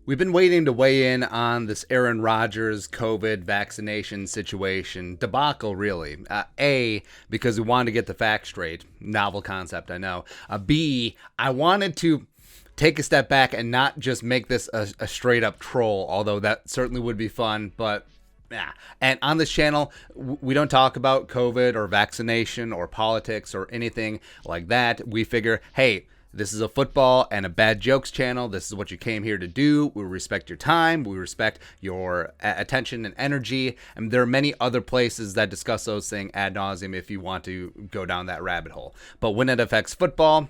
We've been waiting to weigh in on this Aaron Rodgers COVID vaccination situation debacle, really. Because we wanted to get the facts straight. Novel concept, I know. B, I wanted to take a step back and not just make this a straight up troll, although that certainly would be fun, but yeah. And on this channel, we don't talk about COVID or vaccination or politics or anything like that. We figure, hey, this is a football and a bad jokes channel. This is what you came here to do. We respect your time. We respect your attention and energy. And there are many other places that discuss those things ad nauseum if you want to go down that rabbit hole. But when it affects football,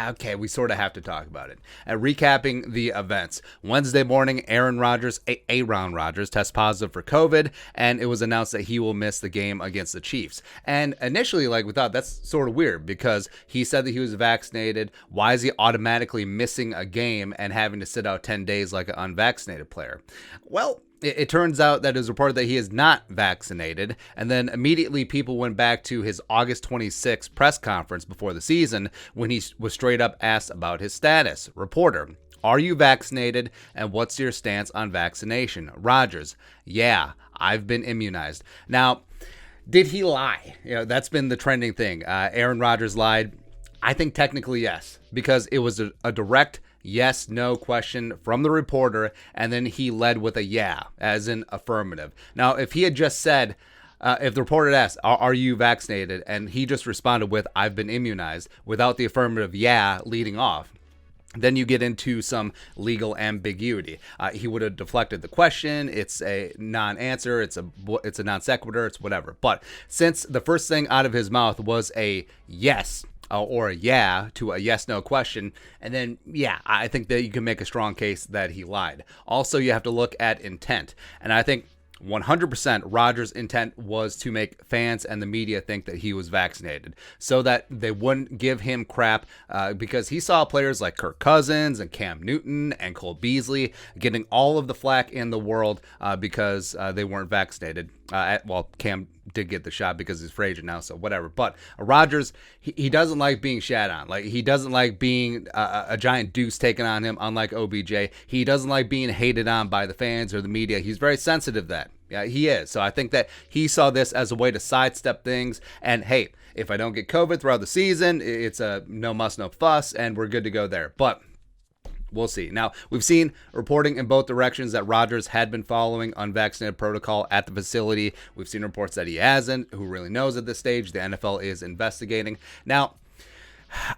okay, we sort of have to talk about it. Recapping the events. Wednesday morning, Aaron Rodgers tests positive for COVID, and it was announced that he will miss the game against the Chiefs. And initially, we thought that's sort of weird because he said that he was vaccinated. Why is he automatically missing a game and having to sit out 10 days like an unvaccinated player? Well, it turns out that it was reported that he is not vaccinated, and then immediately people went back to his August 26th press conference before the season when he was straight up asked about his status. Reporter: are you vaccinated, and what's your stance on vaccination? Rodgers: yeah, I've been immunized. Now, did he lie? That's been the trending thing. Aaron Rodgers lied. I think technically yes, because it was a direct yes, no question from the reporter, and then he led with a yeah, as in affirmative. Now, if he had just said, if the reporter asked, are you vaccinated? And he just responded with, I've been immunized, without the affirmative yeah leading off, then you get into some legal ambiguity. He would have deflected the question. It's a non-answer. It's a non sequitur. It's whatever. But since the first thing out of his mouth was a yes, or a yeah to a yes-no question, and then, yeah, I think that you can make a strong case that he lied. Also, you have to look at intent, and I think 100% Rodgers' intent was to make fans and the media think that he was vaccinated so that they wouldn't give him crap because he saw players like Kirk Cousins and Cam Newton and Cole Beasley getting all of the flack in the world because they weren't vaccinated. Cam did get the shot because he's free agent now, so whatever. But Rodgers, he doesn't like being shat on. He doesn't like being a giant deuce taken on him, unlike OBJ. He doesn't like being hated on by the fans or the media. He's very sensitive to that. Yeah, he is. So I think that he saw this as a way to sidestep things. And hey, if I don't get COVID throughout the season, it's a no muss, no fuss, and we're good to go there. But we'll see. Now, we've seen reporting in both directions that Rodgers had been following unvaccinated protocol at the facility. We've seen reports that he hasn't. Who really knows at this stage? The NFL is investigating. Now,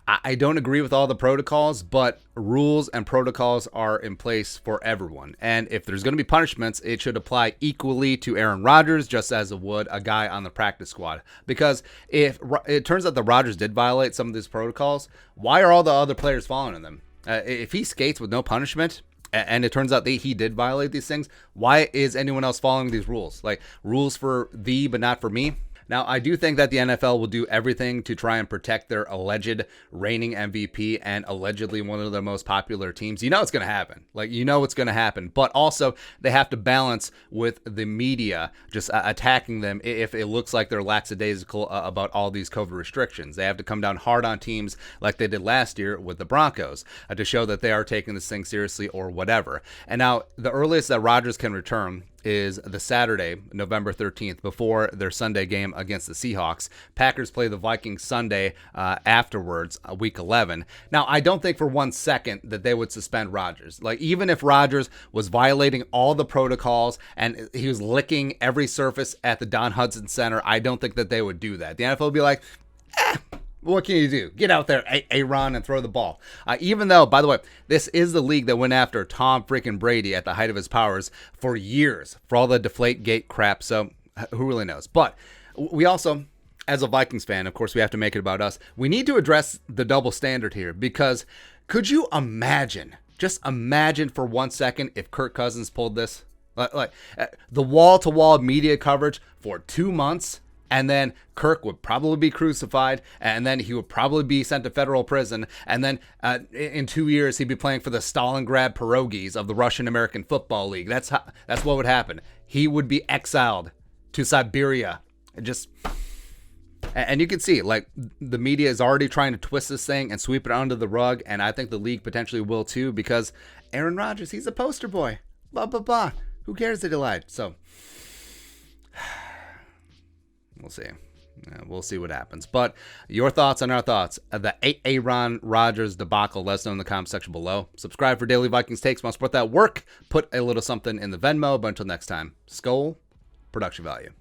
I don't agree with all the protocols, but rules and protocols are in place for everyone. And if there's going to be punishments, it should apply equally to Aaron Rodgers, just as it would a guy on the practice squad. Because if it turns out that Rodgers did violate some of these protocols, why are all the other players following them? If he skates with no punishment, and it turns out that he did violate these things, why is anyone else following these rules? Rules for thee, but not for me? Now, I do think that the NFL will do everything to try and protect their alleged reigning MVP and allegedly one of their most popular teams. You know it's going to happen. It's going to happen. But also, they have to balance with the media just attacking them if it looks like they're lackadaisical about all these COVID restrictions. They have to come down hard on teams like they did last year with the Broncos to show that they are taking this thing seriously or whatever. And now, the earliest that Rodgers can return is the Saturday, November 13th, before their Sunday game against the Seahawks. Packers play the Vikings Sunday afterwards, week 11. Now, I don't think for 1 second that they would suspend Rodgers. Even if Rodgers was violating all the protocols and he was licking every surface at the Don Hudson Center, I don't think that they would do that. The NFL would be like, what can you do? Get out there, Aaron, and throw the ball. Even though, by the way, this is the league that went after Tom freaking Brady at the height of his powers for years for all the Deflategate crap. So who really knows? But we also, as a Vikings fan, of course, we have to make it about us. We need to address the double standard here because could you imagine, just imagine for 1 second if Kirk Cousins pulled this? The wall-to-wall media coverage for 2 months. And then Kirk would probably be crucified, and then he would probably be sent to federal prison, and then in 2 years he'd be playing for the Stalingrad Pierogies of the Russian American Football League. That's what would happen. He would be exiled to Siberia. And you can see, like, the media is already trying to twist this thing and sweep it under the rug, and I think the league potentially will too, because Aaron Rodgers, he's a poster boy. Blah, blah, blah. Who cares that he lied? So, we'll see. We'll see what happens. But your thoughts on our thoughts of the Aaron Rodgers debacle, let us know in the comment section below. Subscribe for daily Vikings takes. Want to support that work? Put a little something in the Venmo. But until next time, Skol, production value.